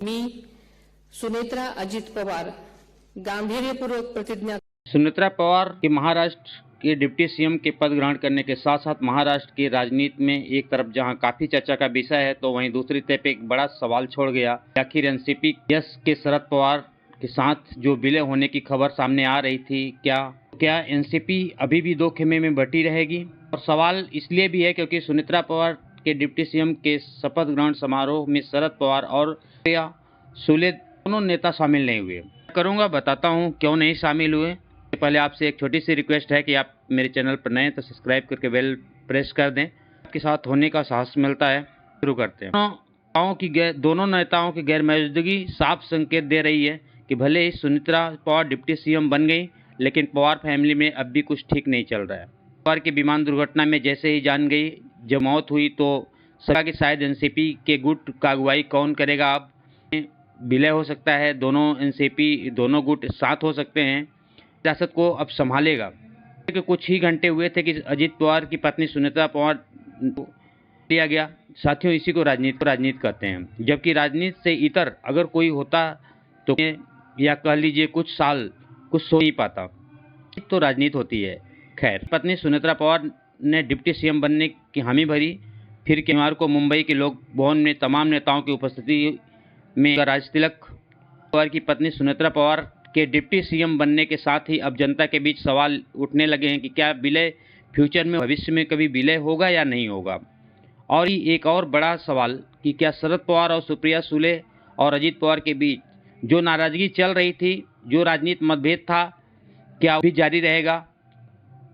मी सुनेत्रा अजित पवार गांभीर्यपूर्वक प्रतिज्ञा। सुनेत्रा पवार के महाराष्ट्र के डिप्टी सीएम के पद ग्रहण करने के साथ साथ महाराष्ट्र की राजनीति में एक तरफ जहां काफी चर्चा का विषय है, तो वहीं दूसरी तरफ एक बड़ा सवाल छोड़ गया। आखिर एनसीपी यस के शरद पवार के साथ जो विलय होने की खबर सामने आ रही थी, क्या एनसीपी अभी भी दो खेमे में बटी रहेगी? और सवाल इसलिए भी है क्योंकि सुनेत्रा पवार के डिप्टी सीएम के शपथ ग्रहण समारोह में शरद पवार और सुप्रिया सुले दोनों नेता शामिल नहीं हुए। बताता हूं क्यों नहीं शामिल हुए। पहले आपसे एक छोटी सी रिक्वेस्ट है कि आप मेरे चैनल पर नए तो सब्सक्राइब करके बेल प्रेस कर दें। आपके साथ होने का साहस मिलता है। शुरू करते हैं। दोनों नेताओं की गैर मौजूदगी साफ संकेत दे रही है कि भले ही सुनेत्रा पवार डिप्टी सीएम बन गई, लेकिन पवार फैमिली में अब भी कुछ ठीक नहीं चल रहा है। पवार की विमान दुर्घटना में जैसे ही जान गई जब मौत हुई तो सका कि शायद एनसीपी के गुट का अगुवाई कौन करेगा। अब विलय हो सकता है, दोनों गुट साथ हो सकते हैं। सियासत को अब संभालेगा। कुछ ही घंटे हुए थे कि अजित पवार की पत्नी सुनेत्रा पवार लिया गया। साथियों, इसी को राजनीति कहते हैं। जबकि राजनीति से इतर अगर कोई होता तो या कह लीजिए कुछ साल कुछ सो नहीं पाता, तो राजनीति होती है। खैर, पत्नी सुनेत्रा पवार ने डिप्टी सीएम बनने की हामी भरी। फिर शनिवार को मुंबई के लोक भवन में तमाम नेताओं की उपस्थिति में राज तिलक। पवार की पत्नी सुनेत्रा पवार के डिप्टी सीएम बनने के साथ ही अब जनता के बीच सवाल उठने लगे हैं कि क्या विलय फ्यूचर में भविष्य में कभी विलय होगा या नहीं होगा। और एक और बड़ा सवाल कि क्या शरद पवार और सुप्रिया सुले और अजित पवार के बीच जो नाराजगी चल रही थी, जो राजनीतिक मतभेद था, क्या भी जारी रहेगा?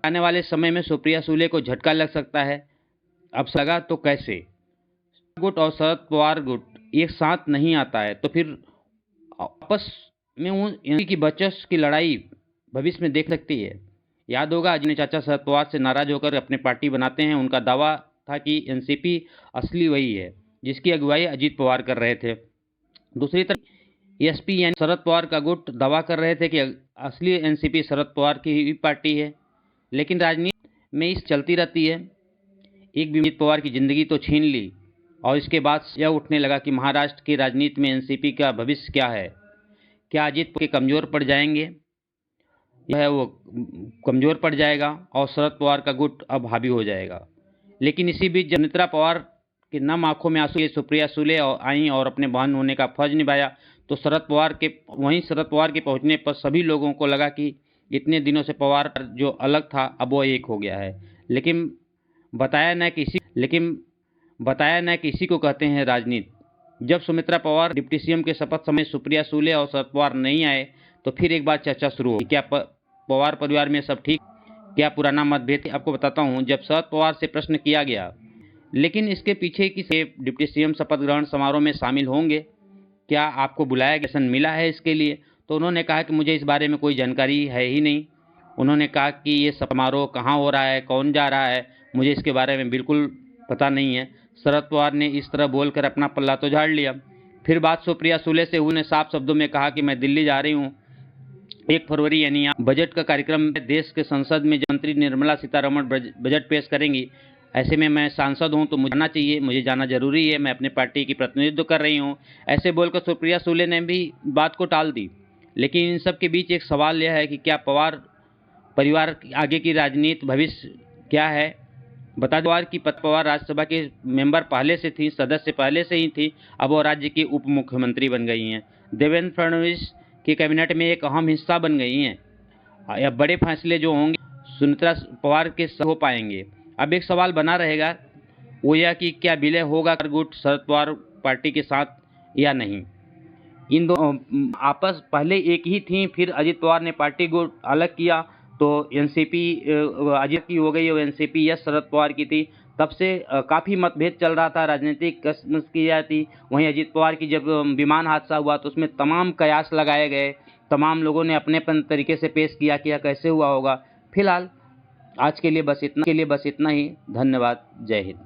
आने वाले समय में सुप्रिया सुले को झटका लग सकता है। अब लगा तो कैसे? गुट और शरद पवार गुट एक साथ नहीं आता है तो फिर आपस में की बचस की लड़ाई भविष्य में देख सकती है। याद होगा, अजय चाचा शरद पवार से नाराज होकर अपने पार्टी बनाते हैं। उनका दावा था कि एनसीपी असली वही है जिसकी अगुवाई अजित पवार कर रहे थे। दूसरी तरफ एसपी यानी शरद पवार का गुट दावा कर रहे थे कि असली एनसीपी शरद पवार की ही पार्टी है। लेकिन राजनीति में इस चलती रहती है। एक भी अजित पवार की जिंदगी तो छीन ली और इसके बाद यह उठने लगा कि महाराष्ट्र की राजनीति में एनसीपी का भविष्य क्या है। क्या अजित के कमज़ोर पड़ जाएंगे, यह वो कमज़ोर पड़ जाएगा और शरद पवार का गुट अब हावी हो जाएगा। लेकिन इसी बीच जब सुनेत्रा पवार की नम आंखों में आंसू सुप्रिया सुले आई और अपने बहन होने का फर्ज निभाया, तो शरद पवार के पहुंचने पर सभी लोगों को लगा कि इतने दिनों से पवार जो अलग था अब वो एक हो गया है। लेकिन बताया न कि इसी को कहते हैं राजनीति। जब सुनेत्रा पवार डिप्टी सीएम के शपथ समय सुप्रिया सुले और शरद पवार नहीं आए तो फिर एक बार चर्चा शुरू हुई। क्या पवार परिवार में सब ठीक? क्या पुराना मतभेद? आपको बताता हूं। जब शरद पवार से प्रश्न किया गया लेकिन इसके पीछे की से डिप्टी सीएम शपथ ग्रहण समारोह में शामिल होंगे, क्या आपको बुलाया गया, मिला है इसके लिए? तो उन्होंने कहा कि मुझे इस बारे में कोई जानकारी है ही नहीं। उन्होंने कहा कि ये समारोह कहाँ हो रहा है, कौन जा रहा है, मुझे इसके बारे में बिल्कुल पता नहीं है। शरद पवार ने इस तरह बोलकर अपना पल्ला तो झाड़ लिया। फिर बात सुप्रिया सुले से उन्होंने साफ शब्दों में कहा कि मैं दिल्ली जा रही हूँ 1 फरवरी यानी बजट का कार्यक्रम देश के संसद में मंत्री निर्मला सीतारमण बजट पेश करेंगी। ऐसे में मैं सांसद हूं तो मुझे जाना चाहिए, मुझे जाना जरूरी है, मैं अपने पार्टी की प्रतिनिधित्व कर रही हूं। ऐसे बोलकर सुप्रिया सुले ने भी बात को टाल दी। लेकिन इन सब के बीच एक सवाल यह है कि क्या पवार परिवार आगे की राजनीति भविष्य क्या है? बता दें, पवार राज्यसभा के मेंबर पहले से थी, सदस्य पहले से ही थी। अब वो राज्य की उप मुख्यमंत्री बन गई हैं। देवेंद्र फडणवीस की कैबिनेट में एक अहम हिस्सा बन गई हैं। अब बड़े फैसले जो होंगे सुनेत्रा पवार के हो पाएंगे। अब एक सवाल बना रहेगा, वो यह कि क्या विलय होगा गुट शरद पवार पार्टी के साथ या नहीं। इन दो आपस पहले एक ही थी, फिर अजित पवार ने पार्टी को अलग किया तो एनसीपी अजित की हो गई और एनसीपी यस शरद पवार की थी। तब से काफ़ी मतभेद चल रहा था, राजनीतिक कसमस की जाती। वहीं अजित पवार की जब विमान हादसा हुआ तो उसमें तमाम कयास लगाए गए, तमाम लोगों ने अपने तरीके से पेश किया कि यह कैसे हुआ होगा। फिलहाल आज के लिए बस इतना ही। धन्यवाद। जय हिंद।